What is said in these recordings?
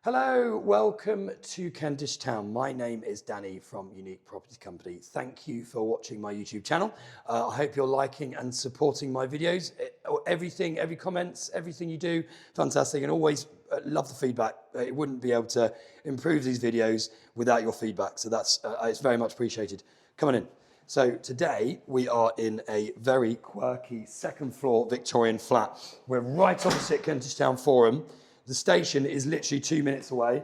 Hello, welcome to Kentish Town. My name is Danny from Unique Property Company. Thank you for watching my YouTube channel. I hope you're liking and supporting my videos. Everything, every comments, everything you do, fantastic, and always love the feedback. It wouldn't be able to improve these videos without your feedback, so that's it's very much appreciated. Come on in. So today we are in a very quirky second floor Victorian flat. We're right opposite Kentish Town Forum. The station is literally 2 minutes away.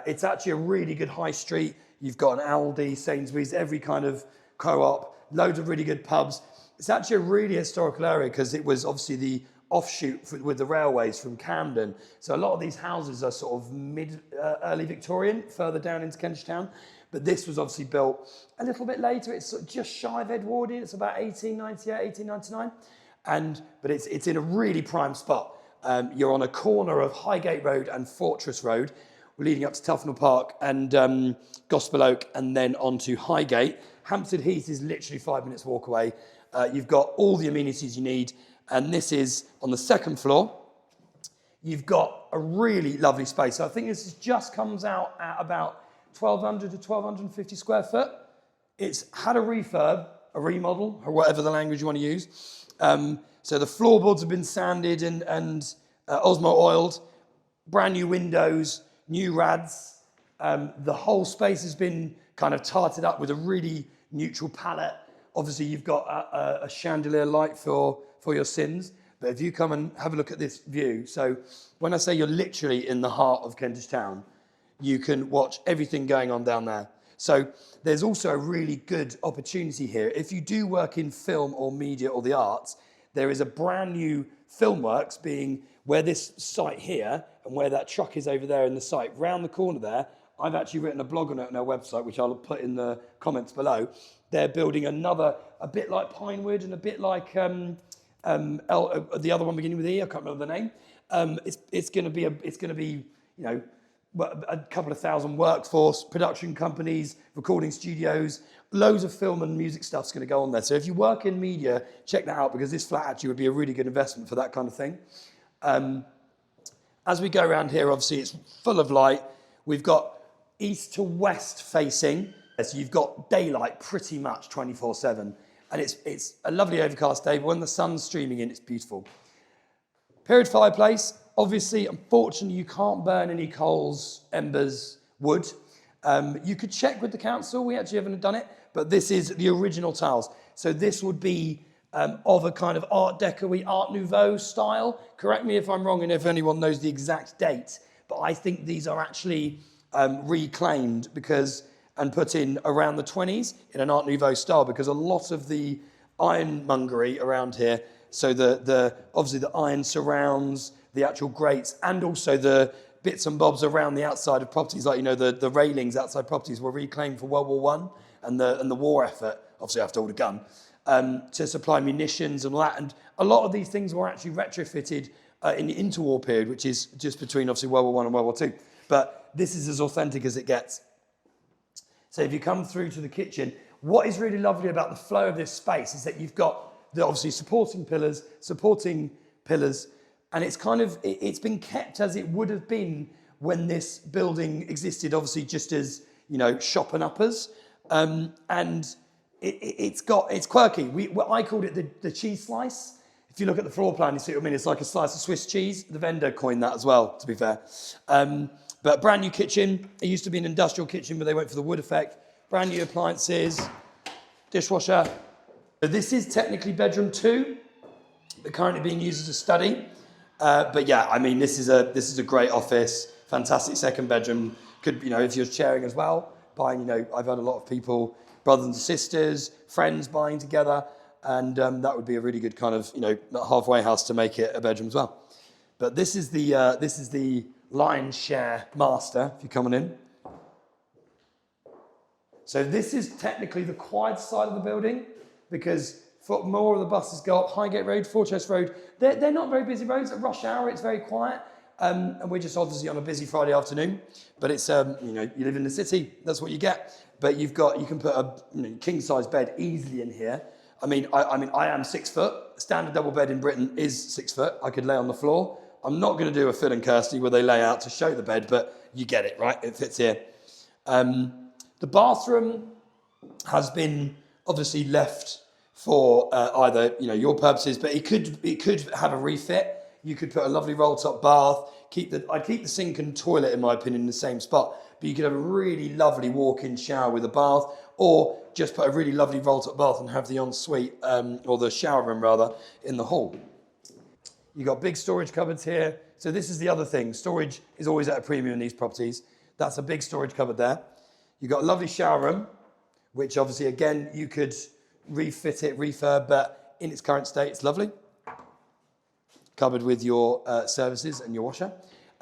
It's actually a really good high street. You've got an Aldi, Sainsbury's, every kind of co-op, loads of really good pubs. It's actually a really historical area because it was obviously the offshoot with the railways from Camden. So a lot of these houses are sort of early Victorian, further down into Kentish Town. But this was obviously built a little bit later. It's sort of just shy of Edwardian. It's about 1898, 1899. But it's in a really prime spot. You're on a corner of Highgate Road and Fortress Road, leading up to Tufnell Park and Gospel Oak, and then onto Highgate. Hampstead Heath is literally 5 minutes walk away. You've got all the amenities you need, and this is on the second floor. You've got a really lovely space. So I think this just comes out at about 1,200 to 1,250 square foot. It's had a refurb, a remodel, or whatever the language you want to use. So the floorboards have been sanded and Osmo oiled, brand new windows, new rads. The whole space has been kind of tarted up with a really neutral palette. Obviously, you've got a chandelier light for your sins. But if you come and have a look at this view, so when I say you're literally in the heart of Kentish Town, you can watch everything going on down there. So there's also a really good opportunity here. If you do work in film or media or the arts, there is a brand new filmworks being where this site here and where that truck is over there in the site, round the corner there. I've actually written a blog on it on our website, which I'll put in the comments below. They're building another, a bit like Pinewood and a bit like the other one beginning with E. I can't remember the name. It's going to be a couple of thousand workforce, production companies, recording studios, loads of film and music stuff's going to go on there. So if you work in media, check that out because this flat actually would be a really good investment for that kind of thing. As we go around here, obviously it's full of light. We've got east to west facing. So you've got daylight pretty much 24/7. And it's a lovely overcast day, but when the sun's streaming in, it's beautiful. Period fireplace. Obviously, unfortunately, you can't burn any coals, embers, wood. You could check with the council. We actually haven't done it, but this is the original tiles. So this would be of a kind of Art Deco-y, Art Nouveau style. Correct me if I'm wrong and if anyone knows the exact date, but I think these are actually reclaimed and put in around the 20s in an Art Nouveau style because a lot of the ironmongery around here, so obviously the iron surrounds, the actual grates, and also the bits and bobs around the outside of properties, like, the railings outside properties were reclaimed for World War I and the war effort, obviously after all the gun, to supply munitions and all that. And a lot of these things were actually retrofitted in the interwar period, which is just between obviously World War I and World War II. But this is as authentic as it gets. So if you come through to the kitchen, what is really lovely about the flow of this space is that you've got obviously supporting pillars, and it's been kept as it would have been when this building existed, obviously just as, shop and uppers. And it's quirky. I called it the cheese slice. If you look at the floor plan, you see what I mean? It's like a slice of Swiss cheese. The vendor coined that as well, to be fair. But brand new kitchen. It used to be an industrial kitchen, but they went for the wood effect. Brand new appliances, dishwasher. So this is technically bedroom 2, but currently being used as a study. But yeah, I mean, this is a great office, fantastic second bedroom. Could, if you're sharing as well, buying, I've had a lot of people, brothers and sisters, friends buying together, and that would be a really good kind of, halfway house to make it a bedroom as well. But this is the lion's share master, if you're coming in. So this is technically the quiet side of the building because more of the buses go up Highgate Road, Fortress Road. They're not very busy roads. At rush hour, it's very quiet. And we're just obviously on a busy Friday afternoon. But it's, you live in the city. That's what you get. But you can put a king-size bed easily in here. I am 6 foot. Standard double bed in Britain is 6 foot. I could lay on the floor. I'm not going to do a Phil and Kirsty where they lay out to show the bed, but you get it, right? It fits here. The bathroom has been obviously left for either your purposes, but it could have a refit. You could put a lovely roll top bath. I'd keep the sink and toilet, in my opinion, in the same spot. But you could have a really lovely walk-in shower with a bath, or just put a really lovely roll top bath and have the ensuite or the shower room rather in the hall. You've got big storage cupboards here. So this is the other thing. Storage is always at a premium in these properties. That's a big storage cupboard there. You've got a lovely shower room, which obviously, again, you could refit it, refurb, but in its current state, it's lovely. Covered with your services and your washer.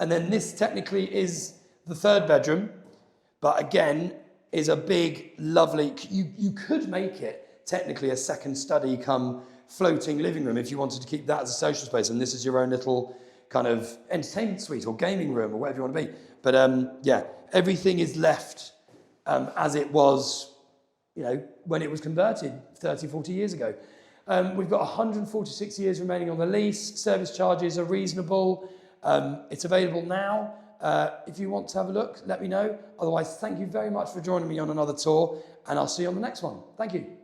And then this technically is the third bedroom, but again, is a big, lovely, you could make it technically a second study come floating living room if you wanted to keep that as a social space, and this is your own little kind of entertainment suite or gaming room or whatever you want to be. But yeah, everything is left as it was, when it was converted 30, 40 years ago. We've got 146 years remaining on the lease. Service charges are reasonable. It's available now. If you want to have a look, let me know. Otherwise, thank you very much for joining me on another tour, and I'll see you on the next one. Thank you.